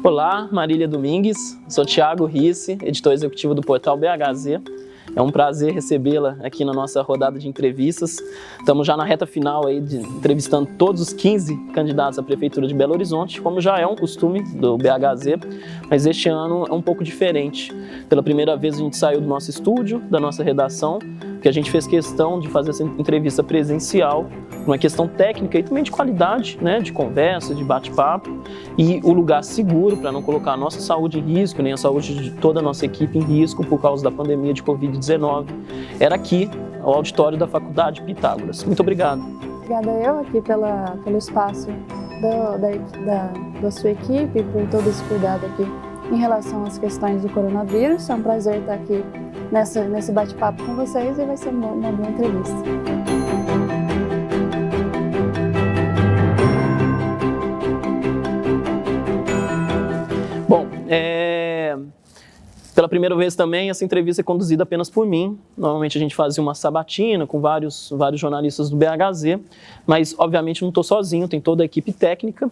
Olá, Marília Domingues, sou Thiago Risse, editor executivo do portal BHZ. É um prazer recebê-la aqui na nossa rodada de entrevistas. Estamos já na reta final aí entrevistando todos os 15 candidatos à Prefeitura de Belo Horizonte, como já é um costume do BHZ, mas este ano é um pouco diferente. Pela primeira vez a gente saiu do nosso estúdio, da nossa redação, porque a gente fez questão de fazer essa entrevista presencial, uma questão técnica e também de qualidade, né, de conversa, de bate-papo, e o lugar seguro para não colocar a nossa saúde em risco, nem a saúde de toda a nossa equipe em risco por causa da pandemia de Covid-19. Era aqui, ao auditório da Faculdade Pitágoras. Muito obrigado. Obrigada eu aqui pelo espaço da sua equipe, por todo esse cuidado aqui em relação às questões do coronavírus. É um prazer estar aqui nesse bate-papo com vocês e vai ser uma boa entrevista. Bom, pela primeira vez também, essa entrevista é conduzida apenas por mim. Normalmente a gente fazia uma sabatina com vários jornalistas do BHZ, mas obviamente não estou sozinho, tem toda a equipe técnica.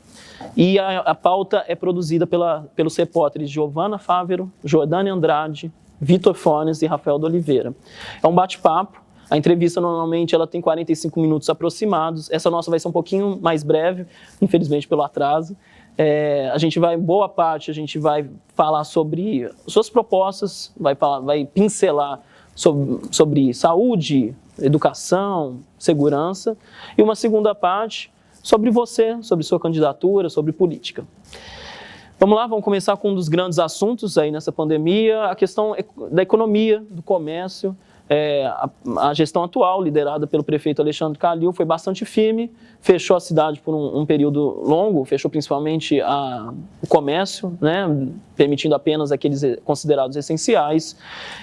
E a pauta é produzida pelos repórteres Giovana Fávero, Jordânia Andrade, Vitor Fornes e Rafael de Oliveira. É um bate-papo. A entrevista normalmente ela tem 45 minutos aproximados. Essa nossa vai ser um pouquinho mais breve, infelizmente pelo atraso. A gente vai falar sobre suas propostas, vai pincelar sobre saúde, educação, segurança, e uma segunda parte sobre você, sobre sua candidatura, sobre política. Vamos lá, vamos começar com um dos grandes assuntos aí nessa pandemia, a questão da economia, do comércio. A gestão atual, liderada pelo prefeito Alexandre Calil, foi bastante firme, fechou a cidade por um período longo, fechou principalmente o comércio, né, permitindo apenas aqueles considerados essenciais,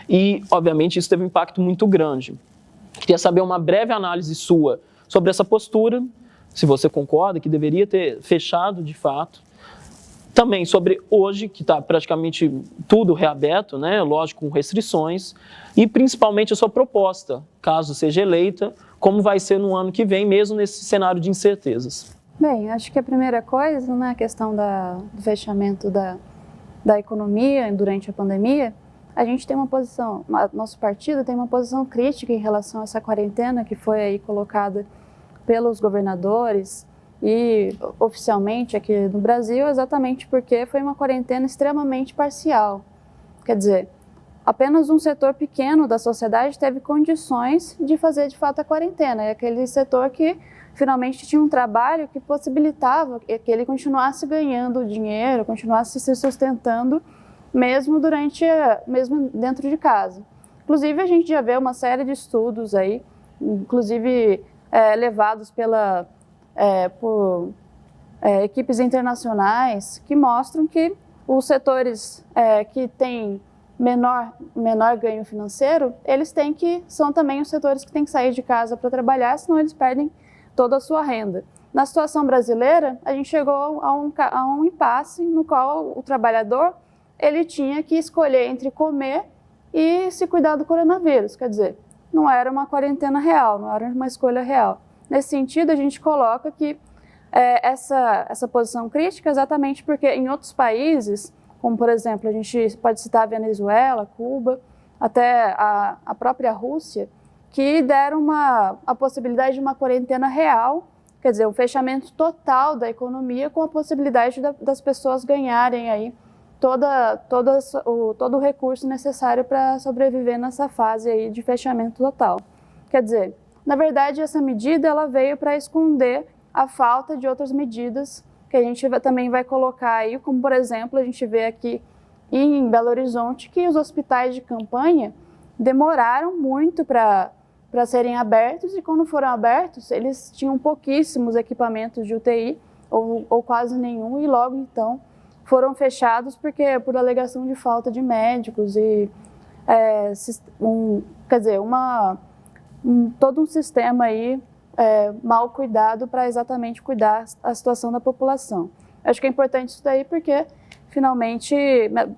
e, obviamente, isso teve um impacto muito grande. Queria saber uma breve análise sua sobre essa postura, se você concorda que deveria ter fechado de fato. Também sobre hoje, que está praticamente tudo reaberto, né? Lógico, com restrições, e principalmente a sua proposta, caso seja eleita, como vai ser no ano que vem, mesmo nesse cenário de incertezas. Bem, acho que a primeira coisa, né, a questão do fechamento da economia durante a pandemia, a gente tem uma posição, nosso partido tem uma posição crítica em relação a essa quarentena que foi aí colocada pelos governadores, e oficialmente aqui no Brasil, exatamente porque foi uma quarentena extremamente parcial. Quer dizer, apenas um setor pequeno da sociedade teve condições de fazer de fato a quarentena. E aquele setor que finalmente tinha um trabalho que possibilitava que ele continuasse ganhando dinheiro, continuasse se sustentando mesmo dentro de casa. Inclusive a gente já vê uma série de estudos aí, inclusive levados por equipes internacionais que mostram que os setores que têm menor ganho financeiro, são também os setores que têm que sair de casa para trabalhar, senão eles perdem toda a sua renda. Na situação brasileira, a gente chegou a um impasse no qual o trabalhador ele tinha que escolher entre comer e se cuidar do coronavírus, quer dizer, não era uma quarentena real, não era uma escolha real. Nesse sentido, a gente coloca que essa posição crítica exatamente porque em outros países, como por exemplo, a gente pode citar a Venezuela, Cuba, até a própria Rússia, que deram a possibilidade de uma quarentena real, quer dizer, um fechamento total da economia com a possibilidade das pessoas ganharem aí todo o recurso necessário para sobreviver nessa fase aí de fechamento total. Quer dizer, na verdade, essa medida ela veio para esconder a falta de outras medidas que a gente também vai colocar aí, como por exemplo, a gente vê aqui em Belo Horizonte que os hospitais de campanha demoraram muito para serem abertos e quando foram abertos, eles tinham pouquíssimos equipamentos de UTI ou quase nenhum e logo então foram fechados por alegação de falta de médicos e todo um sistema aí mal cuidado para exatamente cuidar a situação da população. Acho que é importante isso daí porque, finalmente,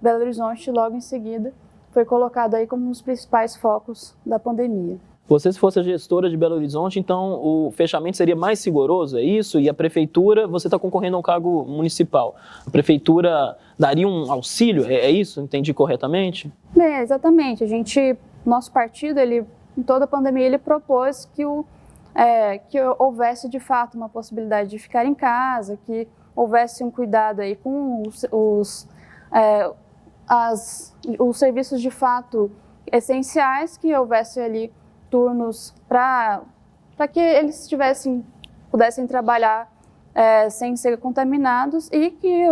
Belo Horizonte, logo em seguida, foi colocado aí como um dos principais focos da pandemia. Você, se fosse a gestora de Belo Horizonte, então o fechamento seria mais rigoroso, é isso? E a prefeitura, você está concorrendo a um cargo municipal. A prefeitura daria um auxílio, é isso? Entendi corretamente? Bem, exatamente. Nosso partido, em toda a pandemia, ele propôs que houvesse de fato uma possibilidade de ficar em casa, que houvesse um cuidado aí com os serviços de fato essenciais, que houvesse ali turnos para que eles pudessem trabalhar sem ser contaminados, e que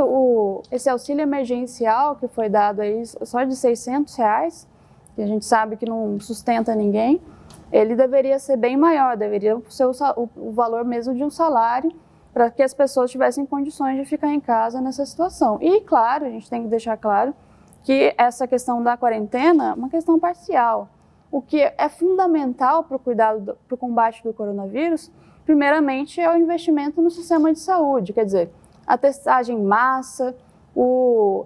esse auxílio emergencial que foi dado aí só de R$600, que a gente sabe que não sustenta ninguém, ele deveria ser bem maior, deveria ser o valor mesmo de um salário, para que as pessoas tivessem condições de ficar em casa nessa situação. E, claro, a gente tem que deixar claro que essa questão da quarentena é uma questão parcial. O que é fundamental para o combate do coronavírus, primeiramente, é o investimento no sistema de saúde, quer dizer, a testagem em massa, o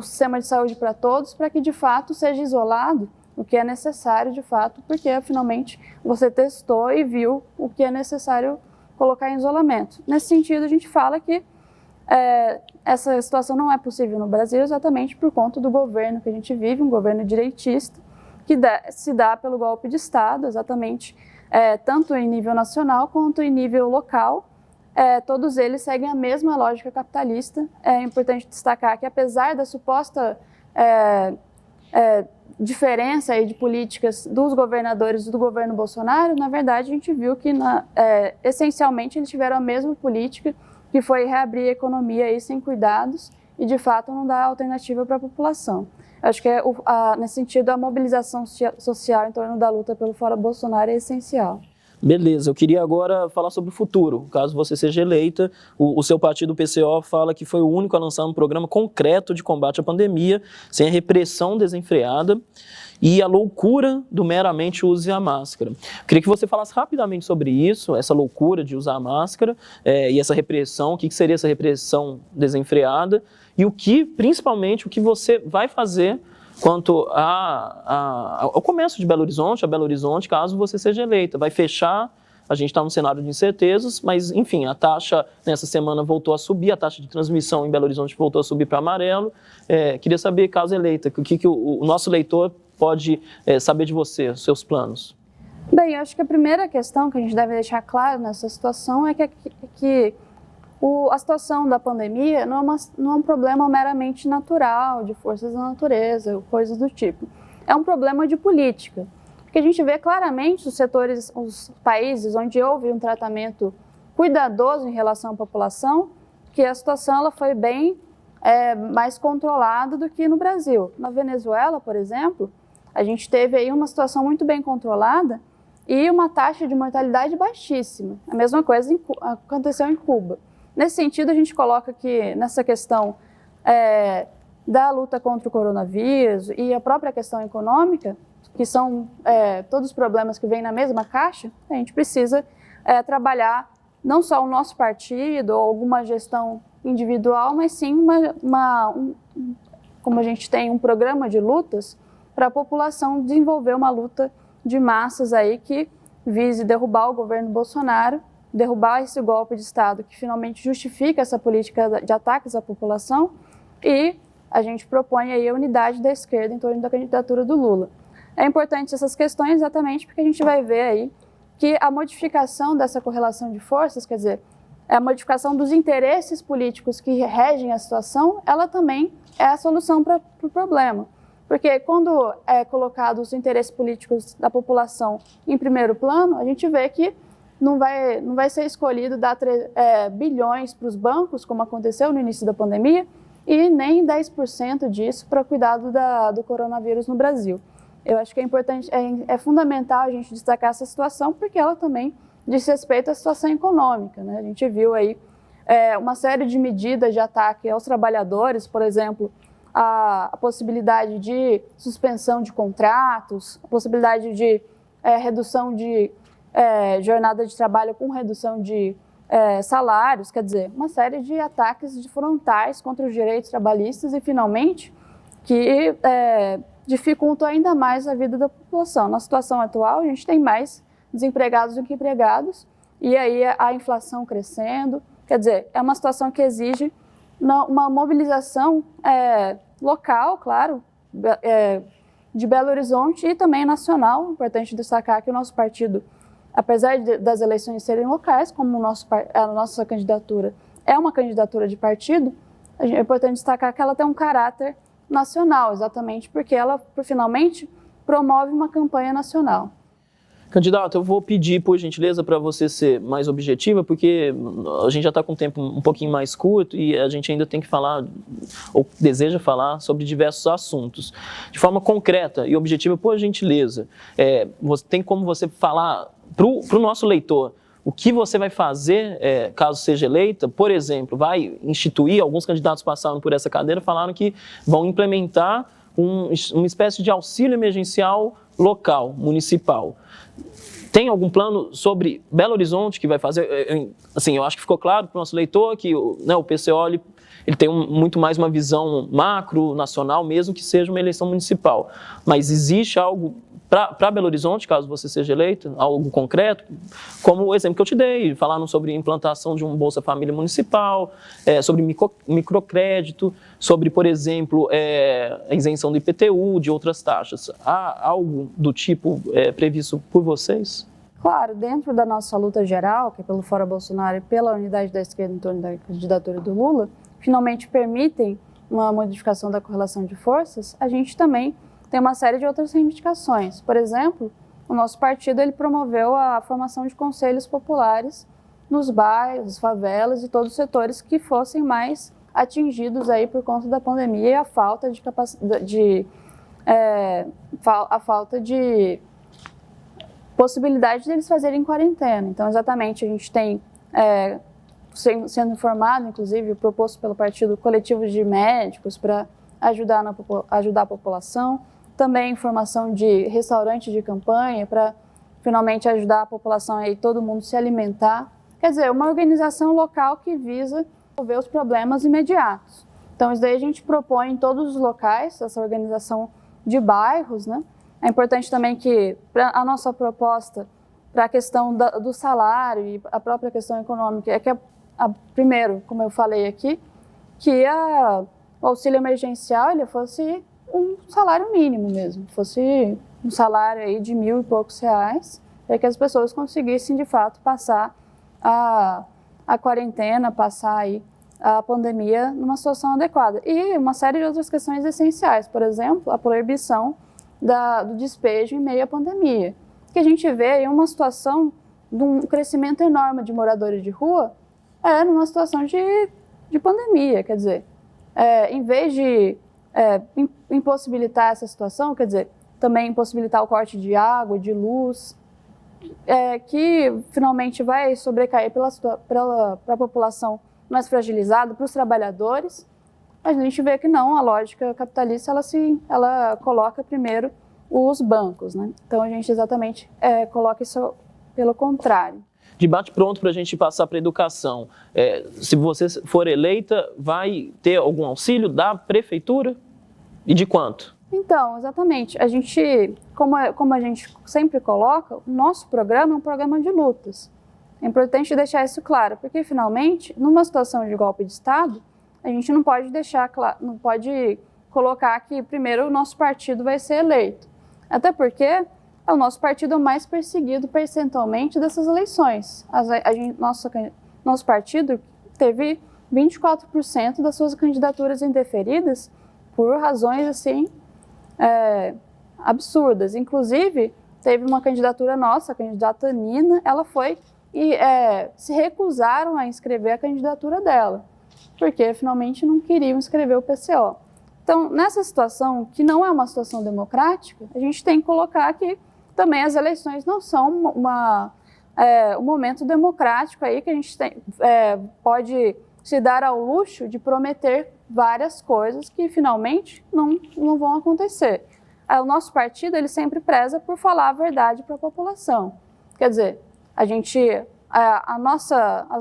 sistema de saúde para todos, para que, de fato, seja isolado o que é necessário, de fato, porque, finalmente, você testou e viu o que é necessário colocar em isolamento. Nesse sentido, a gente fala que essa situação não é possível no Brasil exatamente por conta do governo que a gente vive, um governo direitista, que se dá pelo golpe de Estado, exatamente, tanto em nível nacional quanto em nível local. Todos eles seguem a mesma lógica capitalista. É importante destacar que, apesar da suposta diferença aí de políticas dos governadores e do governo Bolsonaro, na verdade, a gente viu que, essencialmente, eles tiveram a mesma política, que foi reabrir a economia aí sem cuidados e, de fato, não dar alternativa para a população. Acho que, nesse sentido, a mobilização social em torno da luta pelo Fora Bolsonaro é essencial. Beleza, eu queria agora falar sobre o futuro. Caso você seja eleita, o seu partido, o PCO, fala que foi o único a lançar um programa concreto de combate à pandemia, sem a repressão desenfreada e a loucura do meramente use a máscara. Eu queria que você falasse rapidamente sobre isso, essa loucura de usar a máscara e essa repressão, o que seria essa repressão desenfreada e principalmente, o que você vai fazer quanto ao comércio de Belo Horizonte, a Belo Horizonte, caso você seja eleita. Vai fechar, a gente está num cenário de incertezas, mas, enfim, a taxa nessa semana voltou a subir, a taxa de transmissão em Belo Horizonte voltou a subir para amarelo. Queria saber, caso eleita, o que o nosso leitor pode saber de você, os seus planos. Bem, eu acho que a primeira questão que a gente deve deixar claro nessa situação é que a situação da pandemia não é um problema meramente natural, de forças da natureza, coisas do tipo. É um problema de política, porque a gente vê claramente os países onde houve um tratamento cuidadoso em relação à população, que a situação ela foi bem mais controlada do que no Brasil. Na Venezuela, por exemplo, a gente teve aí uma situação muito bem controlada e uma taxa de mortalidade baixíssima. A mesma coisa aconteceu em Cuba. Nesse sentido, a gente coloca que nessa questão da luta contra o coronavírus e a própria questão econômica, que são todos os problemas que vêm na mesma caixa, a gente precisa trabalhar não só o nosso partido ou alguma gestão individual, mas sim como a gente tem um programa de lutas para a população desenvolver uma luta de massas aí que vise derrubar o governo Bolsonaro, derrubar esse golpe de Estado que finalmente justifica essa política de ataques à população, e a gente propõe aí a unidade da esquerda em torno da candidatura do Lula. É importante essas questões exatamente porque a gente vai ver aí que a modificação dessa correlação de forças, quer dizer, a modificação dos interesses políticos que regem a situação, ela também é a solução para o problema. Porque quando é colocado os interesses políticos da população em primeiro plano, a gente vê que não vai ser escolhido dar bilhões para os bancos, como aconteceu no início da pandemia, e nem 10% disso para cuidar do coronavírus no Brasil. Eu acho que é importante, é fundamental a gente destacar essa situação, porque ela também diz respeito à situação econômica, né? A gente viu aí uma série de medidas de ataque aos trabalhadores, por exemplo, a possibilidade de suspensão de contratos, a possibilidade de redução de jornada de trabalho com redução de salários, quer dizer, uma série de ataques frontais contra os direitos trabalhistas e, finalmente, que dificultam ainda mais a vida da população. Na situação atual, a gente tem mais desempregados do que empregados, e aí a inflação crescendo. Quer dizer, é uma situação que exige uma mobilização local, claro, de Belo Horizonte e também nacional. Importante destacar que o nosso partido, apesar das eleições serem locais, como a nossa candidatura é uma candidatura de partido, é importante destacar que ela tem um caráter nacional, exatamente porque ela, finalmente, promove uma campanha nacional. Candidato, eu vou pedir, por gentileza, para você ser mais objetiva, porque a gente já está com um tempo um pouquinho mais curto e a gente ainda tem que falar, ou deseja falar, sobre diversos assuntos. De forma concreta e objetiva, por gentileza, tem como você falar para o nosso leitor o que você vai fazer caso seja eleita? Por exemplo, vai instituir, alguns candidatos passaram por essa cadeira, falaram que vão implementar uma espécie de auxílio emergencial local, municipal. Tem algum plano sobre Belo Horizonte que vai fazer? Assim, eu acho que ficou claro para o nosso leitor que o PCO ele tem muito mais uma visão macro, nacional, mesmo que seja uma eleição municipal. Mas existe algo para Belo Horizonte, caso você seja eleito, algo concreto, como o exemplo que eu te dei, falaram sobre implantação de um Bolsa Família municipal, sobre microcrédito, sobre, por exemplo, a isenção do IPTU, de outras taxas. Há algo do tipo previsto por vocês? Claro, dentro da nossa luta geral, que é pelo Fora Bolsonaro e pela unidade da esquerda em torno da candidatura do Lula, finalmente permitem uma modificação da correlação de forças, a gente também tem uma série de outras reivindicações. Por exemplo, o nosso partido ele promoveu a formação de conselhos populares nos bairros, favelas e todos os setores que fossem mais atingidos aí por conta da pandemia e a falta de possibilidade de eles fazerem quarentena. Então, exatamente, a gente tem sendo formado, inclusive, proposto pelo partido, coletivos de médicos para ajudar a população. Também formação de restaurantes de campanha para finalmente ajudar a população aí, todo mundo se alimentar. Quer dizer, uma organização local que visa resolver os problemas imediatos. Então, isso daí a gente propõe em todos os locais, essa organização de bairros, né? É importante também que a nossa proposta para a questão do salário e a própria questão econômica é que, primeiro, como eu falei aqui, que o auxílio emergencial ele fosse um salário mínimo mesmo, fosse um salário aí de R$1.000 e poucos, para que as pessoas conseguissem, de fato, passar a quarentena, passar aí a pandemia numa situação adequada. E uma série de outras questões essenciais, por exemplo, a proibição do despejo em meio à pandemia, que a gente vê aí uma situação de um crescimento enorme de moradores de rua numa situação de pandemia, quer dizer, em vez de impossibilitar essa situação, quer dizer, também impossibilitar o corte de água, de luz, que finalmente vai sobrecair para a população mais fragilizada, para os trabalhadores, mas a gente vê que não, a lógica capitalista ela coloca primeiro os bancos, né? Então a gente exatamente coloca isso pelo contrário. Debate pronto para a gente passar para a educação. Se você for eleita, vai ter algum auxílio da prefeitura? E de quanto? Então, exatamente. A gente, como a gente sempre coloca, o nosso programa é um programa de lutas. É importante deixar isso claro, porque finalmente, numa situação de golpe de Estado, a gente não pode não pode colocar que primeiro o nosso partido vai ser eleito. Até porque o nosso partido é o mais perseguido percentualmente dessas eleições. Nosso partido teve 24% das suas candidaturas indeferidas por razões assim absurdas. Inclusive, teve uma candidatura nossa, a candidata Nina, ela foi e se recusaram a inscrever a candidatura dela, porque finalmente não queriam inscrever o PCO. Então, nessa situação, que não é uma situação democrática, a gente tem que colocar que também as eleições não são um momento democrático aí que a gente pode se dar ao luxo de prometer várias coisas que finalmente não vão acontecer. O nosso partido ele sempre preza por falar a verdade para a população. Quer dizer, as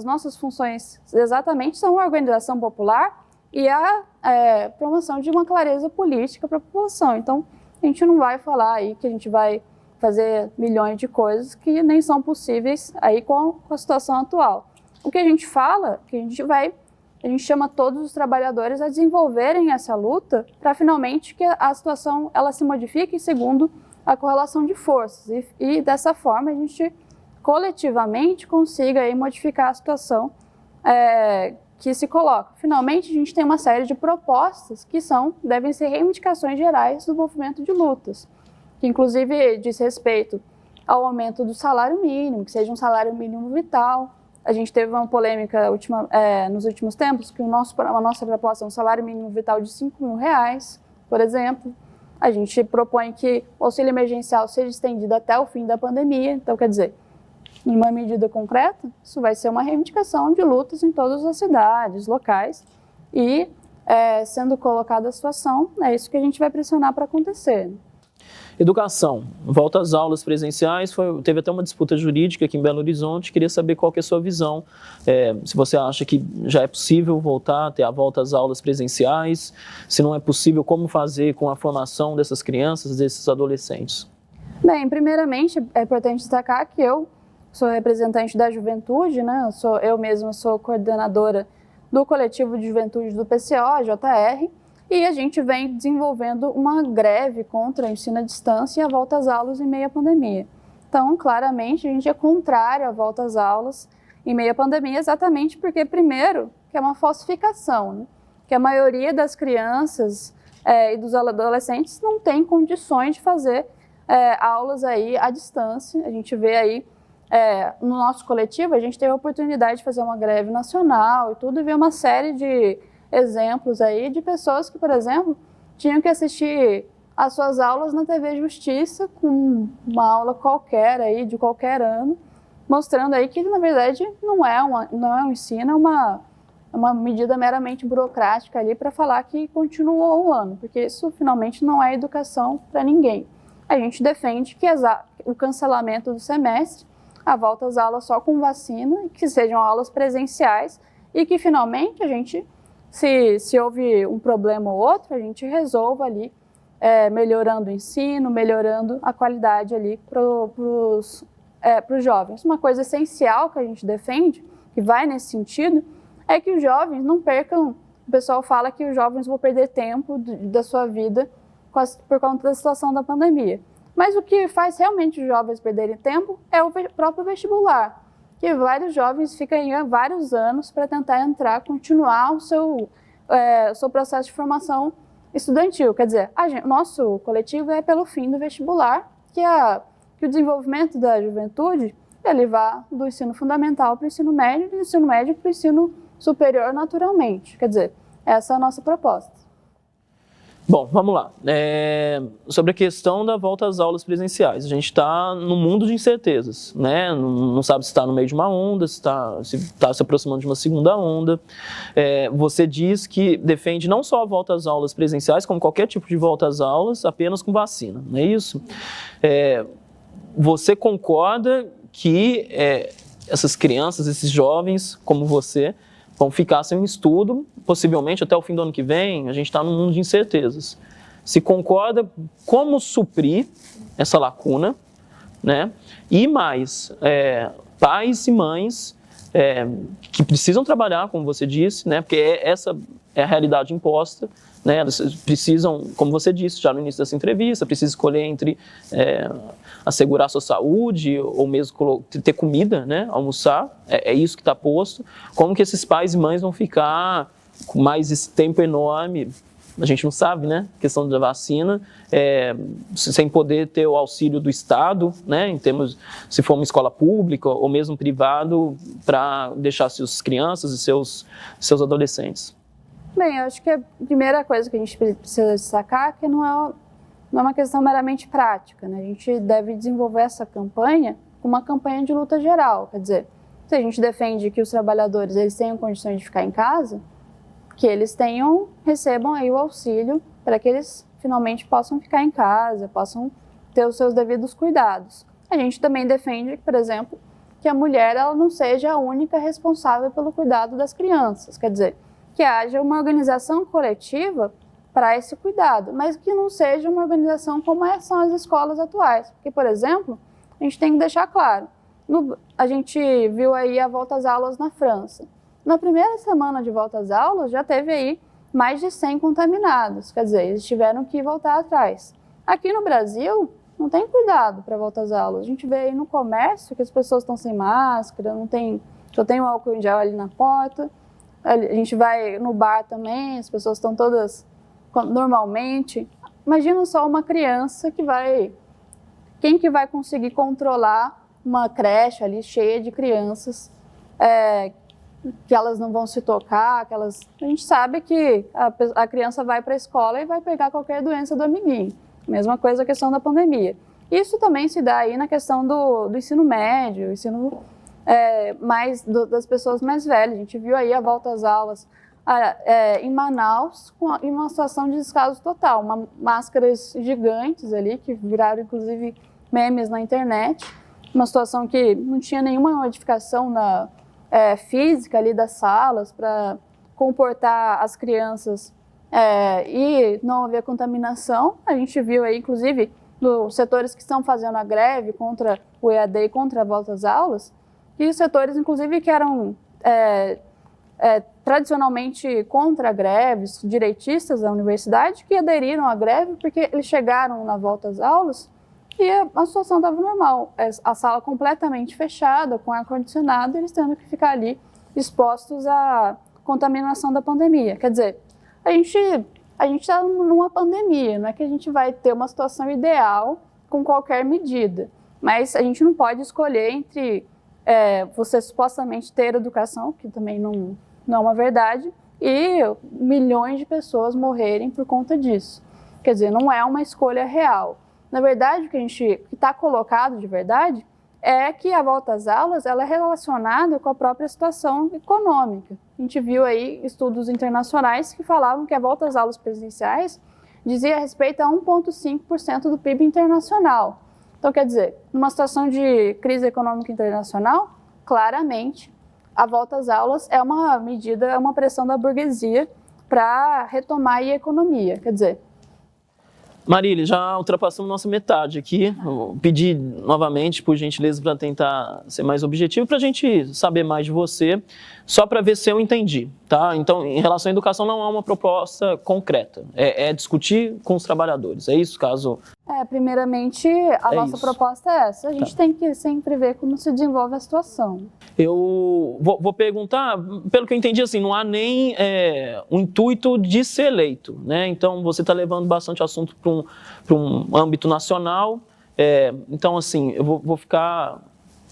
nossas funções exatamente são a organização popular e a promoção de uma clareza política para a população. Então, a gente não vai falar aí que a gente vai fazer milhões de coisas que nem são possíveis aí com a situação atual. O que a gente fala, que a gente chama todos os trabalhadores a desenvolverem essa luta para finalmente que a situação ela se modifique segundo a correlação de forças e dessa forma a gente coletivamente consiga aí modificar a situação que se coloca. Finalmente, a gente tem uma série de propostas que devem ser reivindicações gerais do movimento de lutas, que inclusive diz respeito ao aumento do salário mínimo, que seja um salário mínimo vital. A gente teve uma polêmica nos últimos tempos, que a nossa proposta é um salário mínimo vital de R$5.000, por exemplo. A gente propõe que o auxílio emergencial seja estendido até o fim da pandemia. Então, quer dizer, numa medida concreta, isso vai ser uma reivindicação de lutas em todas as cidades, locais, e sendo colocada a situação, é isso que a gente vai pressionar para acontecer. Educação, volta às aulas presenciais, teve até uma disputa jurídica aqui em Belo Horizonte, queria saber qual que é a sua visão, se você acha que já é possível voltar a ter a volta às aulas presenciais, se não é possível, como fazer com a formação dessas crianças, desses adolescentes? Bem, primeiramente é importante destacar que eu sou representante da juventude, né? Eu mesma sou coordenadora do coletivo de juventude do PCO, JR, e a gente vem desenvolvendo uma greve contra o ensino à distância e a volta às aulas em meio à pandemia. Então, claramente, a gente é contrário à volta às aulas em meio à pandemia, exatamente porque, primeiro, que é uma falsificação, né? Que a maioria das crianças e dos adolescentes não tem condições de fazer aulas aí à distância. A gente vê aí, no nosso coletivo, a gente teve a oportunidade de fazer uma greve nacional e tudo, e ver uma série de exemplos aí de pessoas que, por exemplo, tinham que assistir às suas aulas na TV Justiça, com uma aula qualquer aí, de qualquer ano, mostrando aí que, na verdade, não é um ensino, é uma medida meramente burocrática ali para falar que continuou o ano, porque isso, finalmente, não é educação para ninguém. A gente defende que o cancelamento do semestre, a volta às aulas só com vacina, que sejam aulas presenciais e que, finalmente, a gente, se houve um problema ou outro, a gente resolva ali, melhorando o ensino, melhorando a qualidade ali para os jovens. Uma coisa essencial que a gente defende, que vai nesse sentido, é que os jovens não percam. O pessoal fala que os jovens vão perder tempo da sua vida por conta da situação da pandemia. Mas o que faz realmente os jovens perderem tempo é o próprio vestibular, que vários jovens ficam aí há vários anos para tentar continuar o seu processo de formação estudantil. Quer dizer, o nosso coletivo é pelo fim do vestibular, que o desenvolvimento da juventude é levar do ensino fundamental para o ensino médio e do ensino médio para o ensino superior naturalmente. Quer dizer, essa é a nossa proposta. Bom, vamos lá. Sobre a questão da volta às aulas presenciais. A gente está num mundo de incertezas, né? Não sabe se está no meio de uma onda, se está se aproximando de uma segunda onda. Você diz que defende não só a volta às aulas presenciais, como qualquer tipo de volta às aulas, apenas com vacina, não é isso? Você concorda que essas crianças, esses jovens como você, vão ficar sem um estudo, possivelmente até o fim do ano que vem? A gente está num mundo de incertezas. Se concorda, como suprir essa lacuna, né? E mais, pais e mães que precisam trabalhar, como você disse, né? Porque essa é a realidade imposta, né? Elas precisam, como você disse já no início dessa entrevista, precisam escolher entre assegurar a sua saúde ou mesmo ter comida, né? Almoçar, é isso que está posto. Como que esses pais e mães vão ficar com mais esse tempo enorme? A gente não sabe, né? A questão da vacina, sem poder ter o auxílio do Estado, né? Em termos, se for uma escola pública ou mesmo privado, para deixar suas crianças e seus adolescentes. Bem, eu acho que a primeira coisa que a gente precisa destacar é que não é uma questão meramente prática, né? A gente deve desenvolver essa campanha como uma campanha de luta geral. Quer dizer, se a gente defende que os trabalhadores eles tenham condições de ficar em casa, que eles recebam aí o auxílio para que eles finalmente possam ficar em casa, possam ter os seus devidos cuidados. A gente também defende, por exemplo, que a mulher ela não seja a única responsável pelo cuidado das crianças. Quer dizer, que haja uma organização coletiva para esse cuidado, mas que não seja uma organização como são as escolas atuais. Porque, por exemplo, a gente tem que deixar claro, a gente viu aí a volta às aulas na França. Na primeira semana de volta às aulas, já teve aí mais de 100 contaminados, quer dizer, eles tiveram que voltar atrás. Aqui no Brasil, não tem cuidado para volta às aulas. A gente vê aí no comércio que as pessoas estão sem máscara, só tem o álcool em gel ali na porta. A gente vai no bar também, as pessoas estão todas normalmente. Imagina só uma criança quem que vai conseguir controlar uma creche ali cheia de crianças, que elas não vão se tocar, a gente sabe que a criança vai para a escola e vai pegar qualquer doença do amiguinho. Mesma coisa a questão da pandemia. Isso também se dá aí na questão do ensino médio, das pessoas mais velhas. A gente viu aí a volta às aulas em Manaus em uma situação de descaso total, máscaras gigantes ali, que viraram inclusive memes na internet, uma situação que não tinha nenhuma modificação física ali das salas para comportar as crianças e não haver contaminação. A gente viu aí, inclusive, nos setores que estão fazendo a greve contra o EAD e contra a volta às aulas, e os setores, inclusive, que eram tradicionalmente contra greves, direitistas da universidade, que aderiram à greve porque eles chegaram na volta às aulas e a situação estava normal. A sala completamente fechada, com ar-condicionado, eles tendo que ficar ali expostos à contaminação da pandemia. Quer dizer, a gente está numa pandemia, não é que a gente vai ter uma situação ideal com qualquer medida, mas a gente não pode escolher entre você supostamente ter educação, que também não é uma verdade, e milhões de pessoas morrerem por conta disso. Quer dizer, não é uma escolha real. Na verdade, o que está colocado de verdade é que a volta às aulas ela é relacionada com a própria situação econômica. A gente viu aí estudos internacionais que falavam que a volta às aulas presenciais dizia respeito a 1,5% do PIB internacional. Então, quer dizer, numa situação de crise econômica internacional, claramente, a volta às aulas é uma medida, é uma pressão da burguesia para retomar a economia. Quer dizer, Marília, já ultrapassamos nossa metade aqui. Vou pedir novamente, por gentileza, para tentar ser mais objetivo, para a gente saber mais de você, só para ver se eu entendi, tá? Então, em relação à educação, não há uma proposta concreta. É discutir com os trabalhadores, é isso, caso... primeiramente, a nossa proposta é essa. A gente tem que sempre ver como se desenvolve a situação. Eu vou perguntar, pelo que eu entendi, assim, não há nem um intuito de ser eleito, né? Então, você está levando bastante assunto para um âmbito nacional. Então, assim, eu vou ficar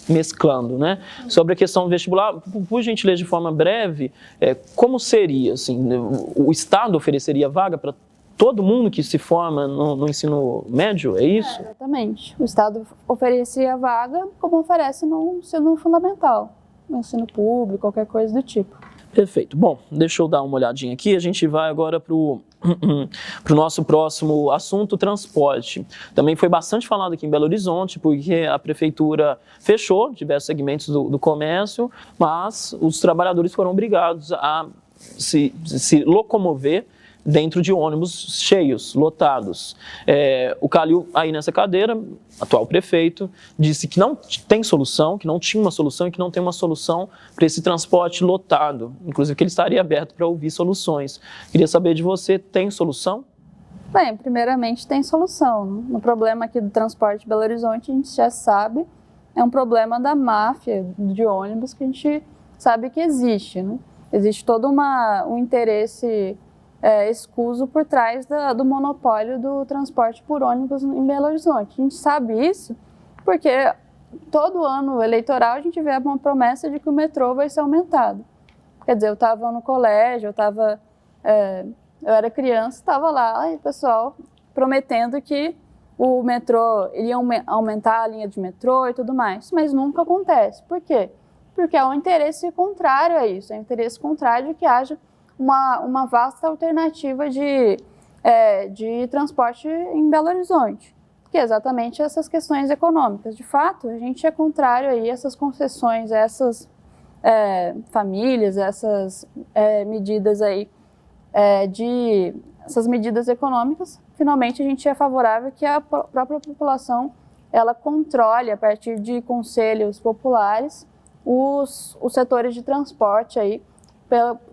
mesclando, né? Sobre a questão do vestibular, por gentileza, de forma breve, como seria, assim, o Estado ofereceria vaga para todo mundo que se forma no ensino médio, é isso? Exatamente. O Estado oferecia vaga como oferece no ensino fundamental, no ensino público, qualquer coisa do tipo. Perfeito. Bom, deixa eu dar uma olhadinha aqui. A gente vai agora para o nosso próximo assunto, transporte. Também foi bastante falado aqui em Belo Horizonte, porque a prefeitura fechou diversos segmentos do comércio, mas os trabalhadores foram obrigados a se locomover dentro de ônibus cheios, lotados. O Calil, aí nessa cadeira, atual prefeito, disse que não tem solução, que não tinha uma solução e que não tem uma solução para esse transporte lotado. Inclusive que ele estaria aberto para ouvir soluções. Queria saber de você, tem solução? Bem, primeiramente tem solução. No problema aqui do transporte de Belo Horizonte, a gente já sabe, é um problema da máfia de ônibus que a gente sabe que existe, né? Existe todo um interesse escuso por trás do monopólio do transporte por ônibus em Belo Horizonte. A gente sabe isso porque todo ano eleitoral a gente vê uma promessa de que o metrô vai ser aumentado. Quer dizer, eu estava no colégio, eu era criança, estava lá, e o pessoal prometendo que o metrô iria aumentar a linha de metrô e tudo mais, mas nunca acontece. Por quê? Porque é um interesse contrário a isso, é um interesse contrário de que haja uma vasta alternativa de transporte em Belo Horizonte, que é exatamente essas questões econômicas. De fato, a gente é contrário a essas concessões, a essas famílias, essas medidas aí de essas medidas econômicas, finalmente a gente é favorável que a própria população ela controle, a partir de conselhos populares, os setores de transporte aí,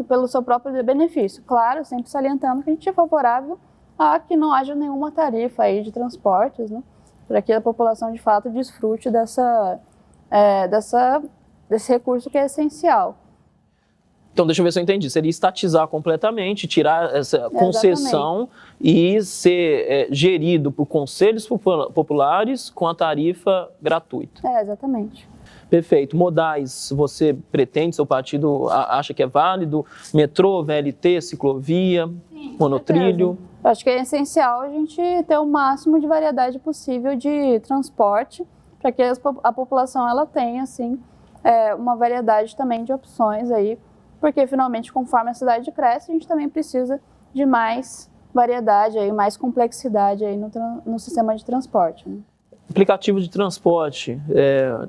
pelo seu próprio benefício. Claro, sempre salientando que a gente é favorável a que não haja nenhuma tarifa aí de transportes, né, para que a população de fato desfrute desse recurso que é essencial. Então, deixa eu ver se eu entendi. Seria estatizar completamente, tirar essa concessão e ser gerido por conselhos populares com a tarifa gratuita. Exatamente. Perfeito. Modais, você pretende, seu partido acha que é válido? Metrô, VLT, ciclovia, sim, monotrilho? Eu acho que é essencial a gente ter o máximo de variedade possível de transporte, para que a população ela tenha, assim, uma variedade também de opções aí, porque finalmente, conforme a cidade cresce, a gente também precisa de mais variedade, aí, mais complexidade aí no sistema de transporte, né? Aplicativo de transporte,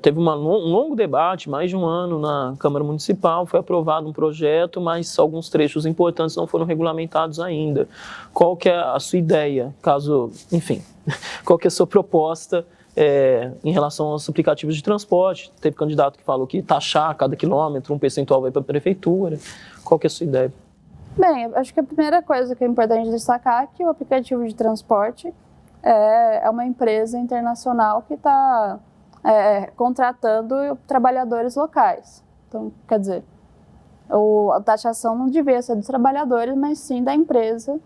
teve um longo debate, mais de um ano na Câmara Municipal, foi aprovado um projeto, mas alguns trechos importantes não foram regulamentados ainda. Qual que é a sua ideia, qual que é a sua proposta em relação aos aplicativos de transporte? Teve candidato que falou que taxar cada quilômetro, um percentual vai para a prefeitura. Qual que é a sua ideia? Bem, acho que a primeira coisa que é importante destacar é que o aplicativo de transporte é uma empresa internacional que está contratando trabalhadores locais. Então, quer dizer, a taxação não devia ser dos trabalhadores, mas sim da empresa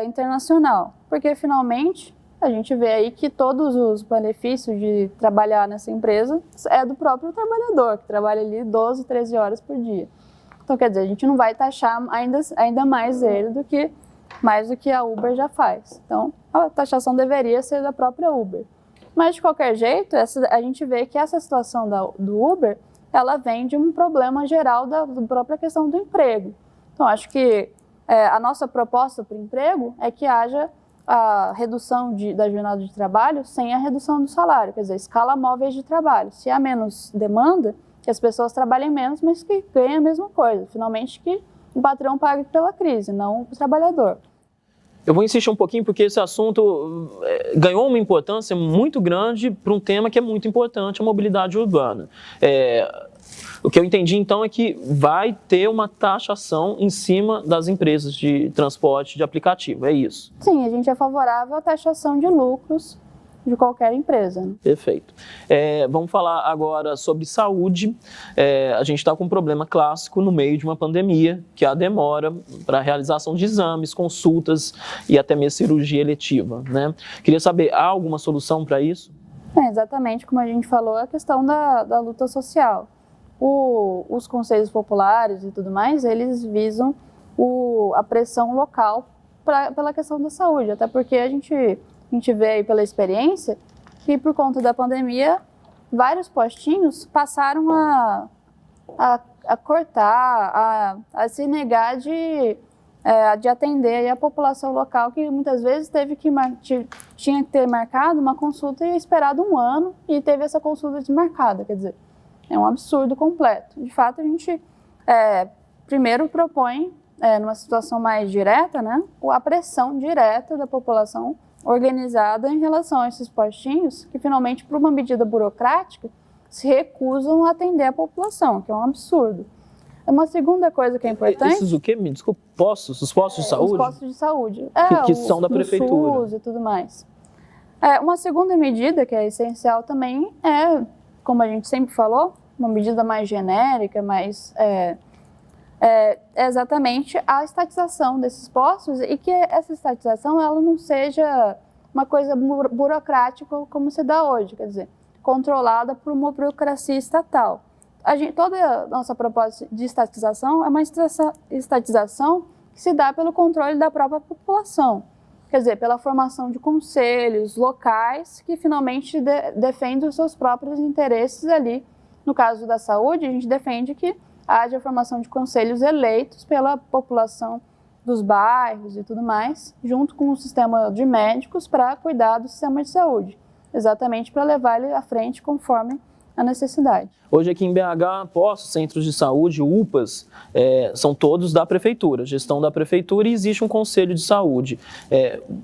internacional. Porque, finalmente, a gente vê aí que todos os benefícios de trabalhar nessa empresa é do próprio trabalhador, que trabalha ali 12, 13 horas por dia. Então, quer dizer, a gente não vai taxar ainda mais ele do que a Uber já faz. Então, a taxação deveria ser da própria Uber. Mas, de qualquer jeito, a gente vê que essa situação do Uber, ela vem de um problema geral da própria questão do emprego. Então, acho que a nossa proposta para o emprego é que haja a redução da jornada de trabalho sem a redução do salário, quer dizer, escala móveis de trabalho. Se há menos demanda, que as pessoas trabalhem menos, mas que ganhem a mesma coisa. Finalmente, que o patrão pague pela crise, não o trabalhador. Eu vou insistir um pouquinho porque esse assunto ganhou uma importância muito grande para um tema que é muito importante, a mobilidade urbana. O que eu entendi, então, é que vai ter uma taxação em cima das empresas de transporte de aplicativo, é isso? Sim, a gente é favorável à taxação de lucros de qualquer empresa, né? Perfeito. Vamos falar agora sobre saúde. A gente está com um problema clássico no meio de uma pandemia, que é a demora para a realização de exames, consultas e até mesmo cirurgia eletiva, né? Queria saber, há alguma solução para isso? Exatamente, como a gente falou, a questão da luta social. Os conselhos populares e tudo mais, eles visam a pressão local pela questão da saúde, até porque a gente vê aí pela experiência que, por conta da pandemia, vários postinhos passaram a cortar, a se negar de atender aí a população local, que muitas vezes tinha que ter marcado uma consulta e esperado um ano e teve essa consulta desmarcada. Quer dizer, é um absurdo completo. De fato, a gente primeiro propõe, numa situação mais direta, né, a pressão direta da população organizada em relação a esses postinhos que, finalmente, por uma medida burocrática, se recusam a atender a população, que é um absurdo. Uma segunda coisa que é importante... Esses o quê? Me desculpa, os postos de saúde? Os postos de saúde. Que são da prefeitura. SUS e tudo mais. Uma segunda medida que é essencial também como a gente sempre falou, uma medida mais genérica, é exatamente a estatização desses postos, e que essa estatização ela não seja uma coisa burocrática como se dá hoje, quer dizer, controlada por uma burocracia estatal. Toda a nossa proposta de estatização é uma estatização que se dá pelo controle da própria população, quer dizer, pela formação de conselhos locais que finalmente defendem os seus próprios interesses ali. No caso da saúde, a gente defende que haja a formação de conselhos eleitos pela população dos bairros e tudo mais, junto com o sistema de médicos para cuidar do sistema de saúde, exatamente para levar ele à frente conforme a necessidade. Hoje aqui em BH, postos, centros de saúde, UPAs, são todos da prefeitura, gestão da prefeitura, e existe um conselho de saúde.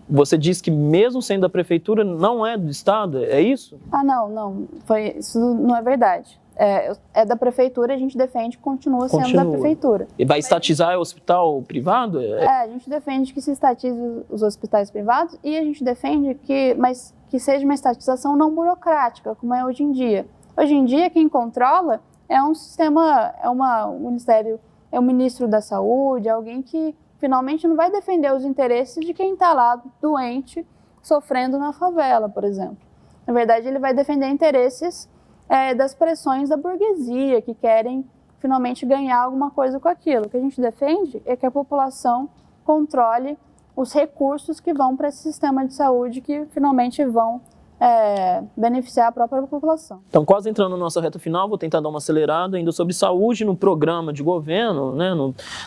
Você disse que mesmo sendo da prefeitura, não é do estado, é isso? Não, isso não é verdade. É da prefeitura, a gente defende que continua sendo da prefeitura. E vai estatizar o hospital privado? A gente defende que se estatize os hospitais privados, e a gente defende que seja uma estatização não burocrática, como é hoje em dia. Hoje em dia, quem controla é um sistema, é o ministro da saúde, alguém que finalmente não vai defender os interesses de quem está lá doente, sofrendo na favela, por exemplo. Na verdade, ele vai defender interesses das pressões da burguesia, que querem finalmente ganhar alguma coisa com aquilo. O que a gente defende é que a população controle os recursos que vão para esse sistema de saúde, que finalmente vão beneficiar a própria população. Então, quase entrando na nossa reta final, vou tentar dar uma acelerada ainda sobre saúde no programa de governo, né,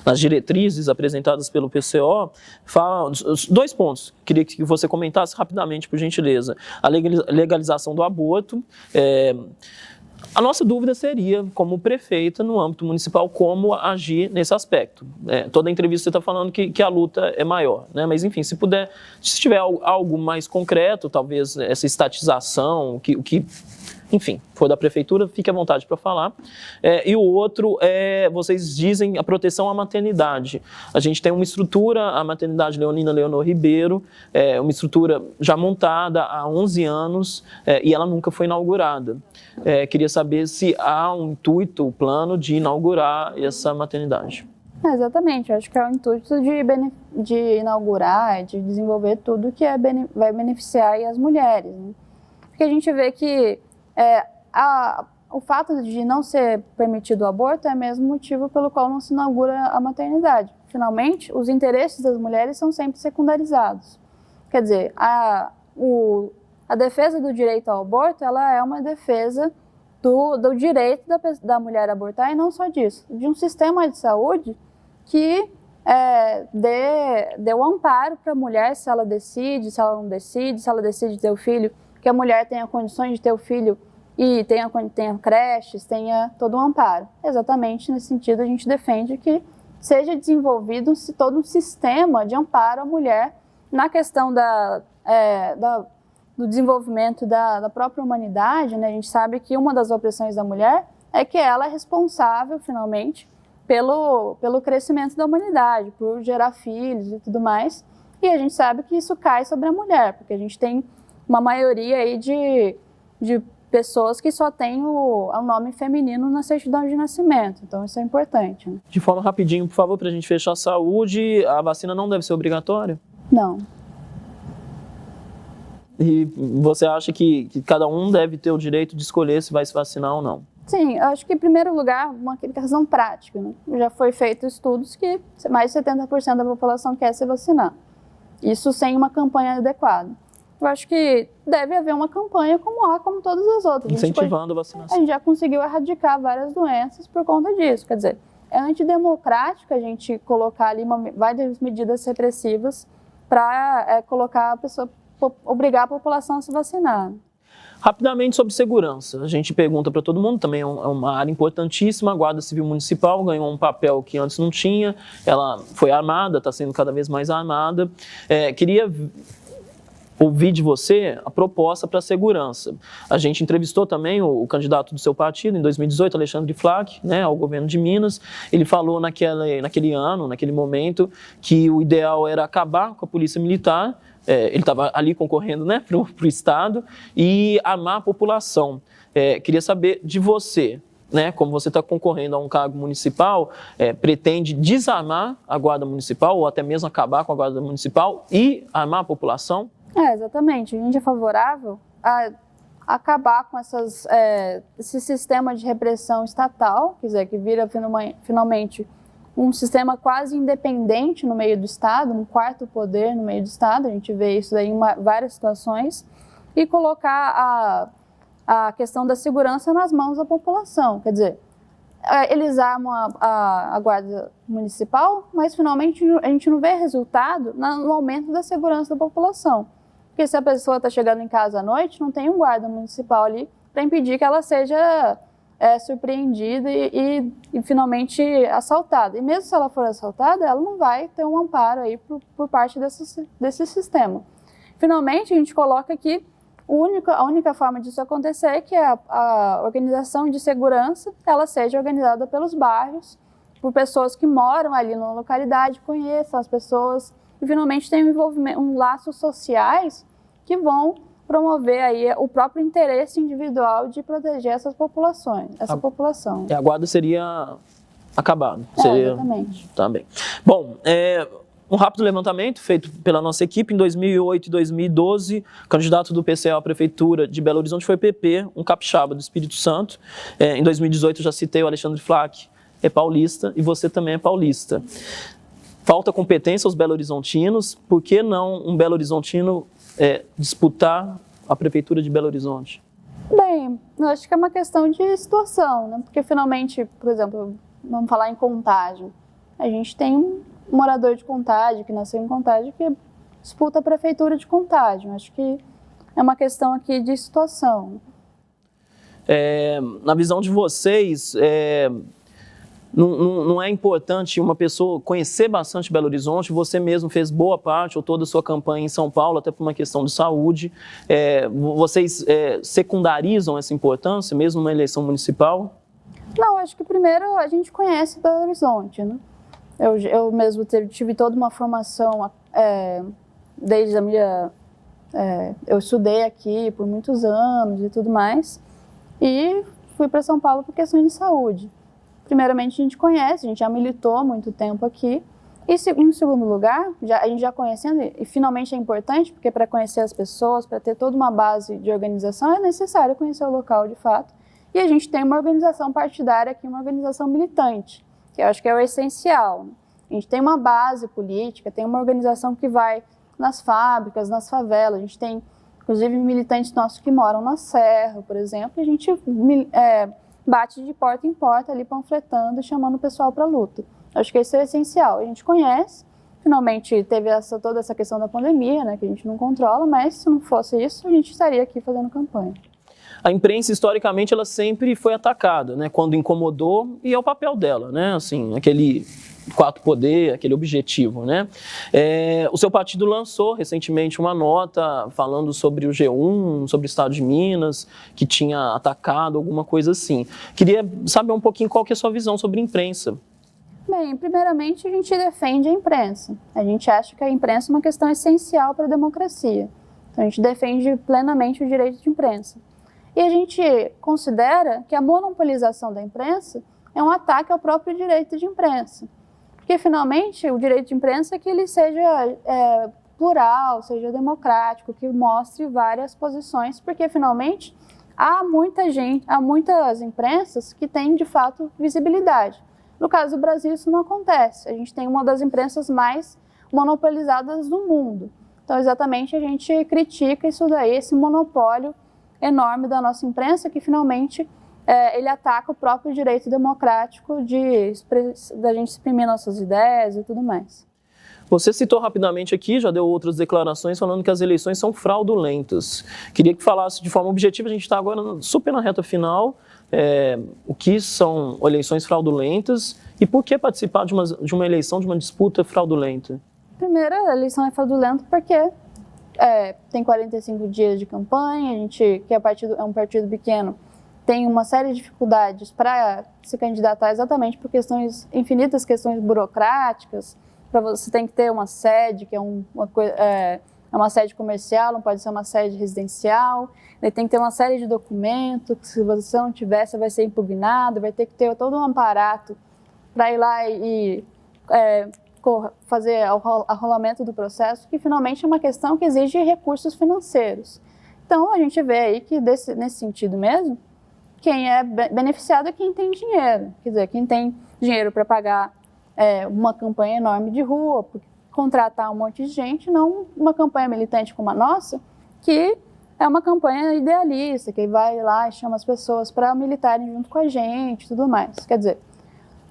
nas diretrizes apresentadas pelo PCO. Fala 2 pontos, queria que você comentasse rapidamente, por gentileza. A legalização do aborto. A nossa dúvida seria, como prefeita no âmbito municipal, como agir nesse aspecto. Toda entrevista você está falando que a luta é maior, né? Mas enfim, se tiver algo mais concreto, talvez essa estatização, o que enfim, for da prefeitura, fique à vontade para falar. E o outro vocês dizem a proteção à maternidade. A gente tem uma estrutura, a maternidade Leonina Leonor Ribeiro, uma estrutura já montada há 11 anos e ela nunca foi inaugurada. Queria saber se há um intuito, um plano de inaugurar essa maternidade. Exatamente, eu acho que é o intuito de inaugurar, de desenvolver tudo que vai beneficiar aí as mulheres, né? Porque a gente vê que o fato de não ser permitido o aborto é mesmo motivo pelo qual não se inaugura a maternidade. Finalmente, os interesses das mulheres são sempre secundarizados. Quer dizer, a defesa do direito ao aborto, ela é uma defesa do direito da mulher abortar, e não só disso, de um sistema de saúde que dê o amparo para a mulher, se ela decide, se ela não decide, se ela decide ter o filho, que a mulher tenha condições de ter o filho e tenha creches, tenha todo um amparo. Exatamente nesse sentido, a gente defende que seja desenvolvido todo um sistema de amparo à mulher na questão do desenvolvimento da própria humanidade, né? A gente sabe que uma das opressões da mulher é que ela é responsável, finalmente, pelo crescimento da humanidade, por gerar filhos e tudo mais. E a gente sabe que isso cai sobre a mulher, porque a gente tem uma maioria aí de pessoas que só têm o nome feminino na certidão de nascimento. Então, isso é importante, né? De forma rapidinho, por favor, para a gente fechar a saúde, a vacina não deve ser obrigatória? Não. E você acha que cada um deve ter o direito de escolher se vai se vacinar ou não? Sim, eu acho que, em primeiro lugar, uma questão prática, né? Já foi feito estudos que mais de 70% da população quer se vacinar. Isso sem uma campanha adequada. Eu acho que deve haver uma campanha como todas as outras. Incentivando a vacinação. A gente já conseguiu erradicar várias doenças por conta disso. Quer dizer, é antidemocrático a gente colocar ali várias medidas repressivas para obrigar a população a se vacinar. Rapidamente sobre segurança, a gente pergunta para todo mundo, também é uma área importantíssima. A Guarda Civil Municipal ganhou um papel que antes não tinha, ela foi armada, está sendo cada vez mais armada. Queria ouvir de você a proposta para a segurança. A gente entrevistou também o candidato do seu partido em 2018, Alexandre Flach, né, ao governo de Minas. Ele falou naquele momento, que o ideal era acabar com a polícia militar. Ele estava ali concorrendo, né, para o Estado, e armar a população. Queria saber de você, né, como você está concorrendo a um cargo municipal, pretende desarmar a Guarda Municipal ou até mesmo acabar com a Guarda Municipal e armar a população? Exatamente. A gente é favorável a acabar com esse sistema de repressão estatal, quer dizer, que vira finalmente um sistema quase independente no meio do Estado, um quarto poder no meio do Estado. A gente vê isso aí em várias situações, e colocar a questão da segurança nas mãos da população. Quer dizer, eles armam a Guarda Municipal, mas finalmente a gente não vê resultado no aumento da segurança da população. Porque se a pessoa está chegando em casa à noite, não tem um guarda municipal ali para impedir que ela seja surpreendida e finalmente assaltada. E mesmo se ela for assaltada, ela não vai ter um amparo aí por parte desse sistema. Finalmente, a gente coloca aqui a única forma disso acontecer é que a organização de segurança ela seja organizada pelos bairros, por pessoas que moram ali na localidade, conheçam as pessoas e finalmente tem laços sociais que vão promover aí o próprio interesse individual de proteger essa população. E a guarda seria acabada. Exatamente. Tá bem. Bom, um rápido levantamento feito pela nossa equipe em 2008 e 2012, o candidato do PCO à Prefeitura de Belo Horizonte foi PP, um capixaba do Espírito Santo. Em 2018 eu já citei o Alexandre Flach, é paulista, e você também é paulista. Falta competência aos belo-horizontinos, por que não um belo-horizontino disputar a Prefeitura de Belo Horizonte? Bem, eu acho que é uma questão de situação, né? Porque finalmente, por exemplo, vamos falar em Contagem, a gente tem um morador de Contagem, que nasceu em Contagem, que disputa a Prefeitura de Contagem. Acho que é uma questão aqui de situação. Na visão de vocês, não é importante uma pessoa conhecer bastante Belo Horizonte? Você mesmo fez boa parte ou toda a sua campanha em São Paulo, até por uma questão de saúde. Vocês secundarizam essa importância, mesmo numa eleição municipal? Não, acho que primeiro a gente conhece Belo Horizonte, né? Eu mesmo tive toda uma formação desde a minha... eu estudei aqui por muitos anos e tudo mais, e fui para São Paulo por questões de saúde. Primeiramente, a gente conhece, a gente já militou há muito tempo aqui. E em segundo lugar, a gente já conhecendo, e finalmente é importante, porque para conhecer as pessoas, para ter toda uma base de organização, é necessário conhecer o local de fato. E a gente tem uma organização partidária aqui, uma organização militante, que eu acho que é o essencial. A gente tem uma base política, tem uma organização que vai nas fábricas, nas favelas. A gente tem, inclusive, militantes nossos que moram na Serra, por exemplo, e a gente bate de porta em porta ali, panfletando e chamando o pessoal para a luta. Acho que isso é essencial. A gente conhece, finalmente teve toda essa questão da pandemia, né, que a gente não controla, mas se não fosse isso, a gente estaria aqui fazendo campanha. A imprensa, historicamente, ela sempre foi atacada, né, quando incomodou, e é o papel dela, né, assim, aquele quarto poder, aquele objetivo, né. O seu partido lançou recentemente uma nota falando sobre o G1, sobre o estado de Minas, que tinha atacado, alguma coisa assim. Queria saber um pouquinho qual que é a sua visão sobre a imprensa. Bem, primeiramente a gente defende a imprensa. A gente acha que a imprensa é uma questão essencial para a democracia. Então a gente defende plenamente o direito de imprensa. E a gente considera que a monopolização da imprensa é um ataque ao próprio direito de imprensa. Porque, finalmente, o direito de imprensa é que ele seja plural, seja democrático, que mostre várias posições, porque, finalmente, há muitas imprensas que têm, de fato, visibilidade. No caso do Brasil, isso não acontece. A gente tem uma das imprensas mais monopolizadas do mundo. Então, exatamente, a gente critica isso daí, esse monopólio enorme da nossa imprensa, que, finalmente, ele ataca o próprio direito democrático da gente exprimir nossas ideias e tudo mais. Você citou rapidamente aqui, já deu outras declarações falando que as eleições são fraudulentas. Queria que falasse de forma objetiva, a gente está agora super na reta final, o que são eleições fraudulentas e por que participar de uma eleição, de uma disputa fraudulenta? Primeiro, a eleição é fraudulenta porque tem 45 dias de campanha, a gente, que é um partido pequeno, tem uma série de dificuldades para se candidatar exatamente por infinitas questões burocráticas. Você tem que ter uma sede, que é uma sede comercial, não pode ser uma sede residencial. Ele tem que ter uma série de documentos, que se você não tiver, você vai ser impugnado, vai ter que ter todo um aparato para ir lá e fazer o arrolamento do processo, que finalmente é uma questão que exige recursos financeiros. Então, a gente vê aí que, nesse sentido mesmo, quem é beneficiado é quem tem dinheiro. Quer dizer, quem tem dinheiro para pagar uma campanha enorme de rua, contratar um monte de gente, não uma campanha militante como a nossa, que é uma campanha idealista, que vai lá e chama as pessoas para militarem junto com a gente e tudo mais. Quer dizer,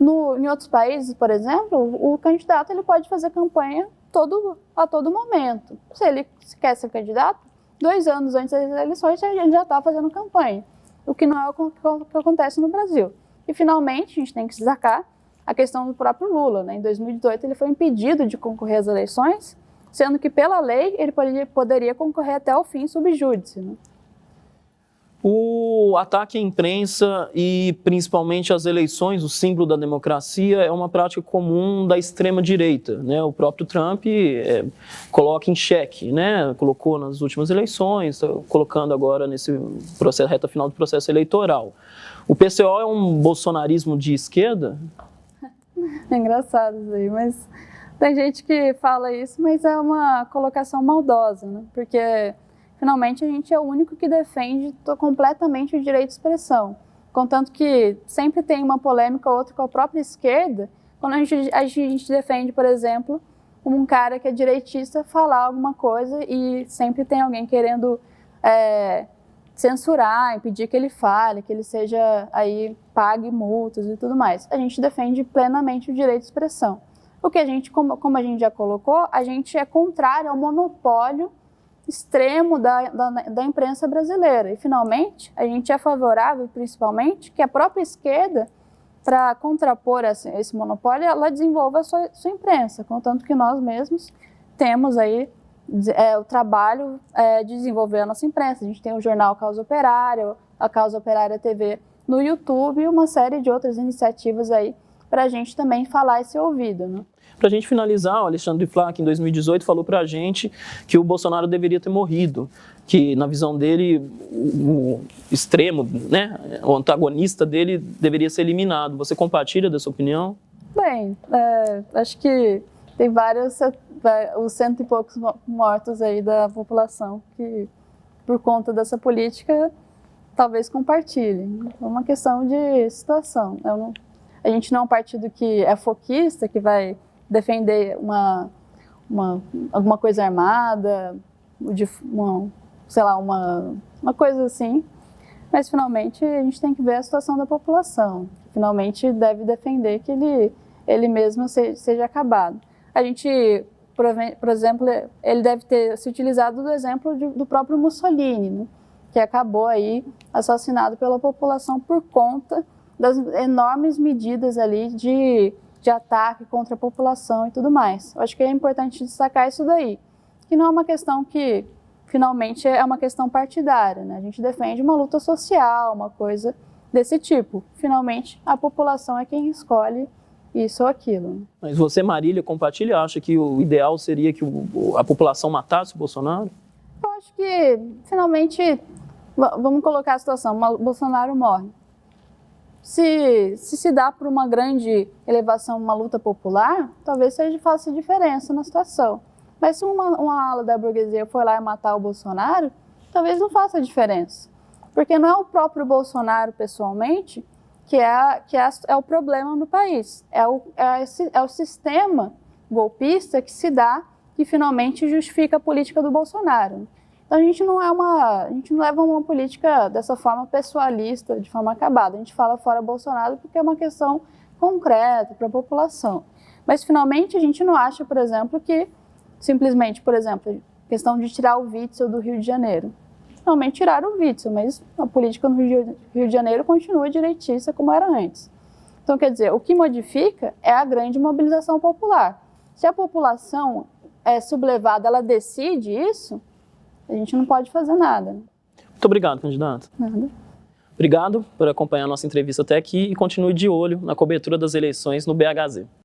em outros países, por exemplo, o candidato ele pode fazer campanha a todo momento. Se ele quer ser candidato, 2 anos antes das eleições, a gente já está fazendo campanha. o que não é o que acontece no Brasil. E, finalmente, a gente tem que destacar a questão do próprio Lula, né? Em 2018, ele foi impedido de concorrer às eleições, sendo que, pela lei, ele poderia concorrer até o fim sub júdice, né? O ataque à imprensa e principalmente às eleições, o símbolo da democracia, é uma prática comum da extrema-direita, né? O próprio Trump coloca em xeque, né? Colocou nas últimas eleições, está colocando agora nesse processo, reta final do processo eleitoral. O PCO é um bolsonarismo de esquerda? É engraçado isso aí, mas tem gente que fala isso, mas é uma colocação maldosa, né? Porque finalmente a gente é o único que defende completamente o direito de expressão. Contanto que sempre tem uma polêmica ou outra com a própria esquerda, quando a gente defende, por exemplo, um cara que é direitista falar alguma coisa e sempre tem alguém querendo censurar, impedir que ele fale, que ele seja aí pague multas e tudo mais. A gente defende plenamente o direito de expressão. O que a gente, como a gente já colocou, a gente é contrário ao monopólio extremo da imprensa brasileira. E, finalmente, a gente é favorável, principalmente, que a própria esquerda, para contrapor esse monopólio, ela desenvolva a sua imprensa, contanto que nós mesmos temos aí o trabalho de desenvolver a nossa imprensa. A gente tem o jornal Causa Operária, a Causa Operária TV no YouTube e uma série de outras iniciativas aí para a gente também falar e ser ouvido, né? Para a gente finalizar, o Alexandre Flach, em 2018, falou para a gente que o Bolsonaro deveria ter morrido, que, na visão dele, o extremo, né, o antagonista dele deveria ser eliminado. Você compartilha dessa opinião? Bem, acho que tem vários, os 100 e poucos mortos aí da população que, por conta dessa política, talvez compartilhem. É uma questão de situação. A gente não é um partido que é foquista, que vai defender alguma coisa armada, sei lá, uma coisa assim, mas finalmente a gente tem que ver a situação da população. Finalmente deve defender que ele mesmo seja acabado. A gente, por exemplo, ele deve ter se utilizado do exemplo do próprio Mussolini, né, que acabou aí assassinado pela população por conta das enormes medidas ali de ataque contra a população e tudo mais. Eu acho que é importante destacar isso daí, que não é uma questão que, finalmente, é uma questão partidária, né? A gente defende uma luta social, uma coisa desse tipo. Finalmente, a população é quem escolhe isso ou aquilo. Mas você, Marília, compartilha, acha que o ideal seria que a população matasse o Bolsonaro? Eu acho que, finalmente, vamos colocar a situação, o Bolsonaro morre. Se dá por uma grande elevação, uma luta popular, talvez faça diferença na situação. Mas se uma ala da burguesia for lá e matar o Bolsonaro, talvez não faça diferença. Porque não é o próprio Bolsonaro, pessoalmente, que é o problema no país. É o sistema golpista que se dá, que finalmente justifica a política do Bolsonaro. Então a gente não leva uma política dessa forma pessoalista, de forma acabada. A gente fala fora Bolsonaro porque é uma questão concreta para a população. Mas finalmente a gente não acha, por exemplo, que simplesmente, por exemplo, questão de tirar o Witzel do Rio de Janeiro. Finalmente tiraram o Witzel, mas a política no Rio de Janeiro continua direitista como era antes. Então, quer dizer, o que modifica é a grande mobilização popular. Se a população é sublevada, ela decide isso, a gente não pode fazer nada. Muito obrigado, candidato. Nada. Obrigado por acompanhar a nossa entrevista até aqui e continue de olho na cobertura das eleições no BHZ.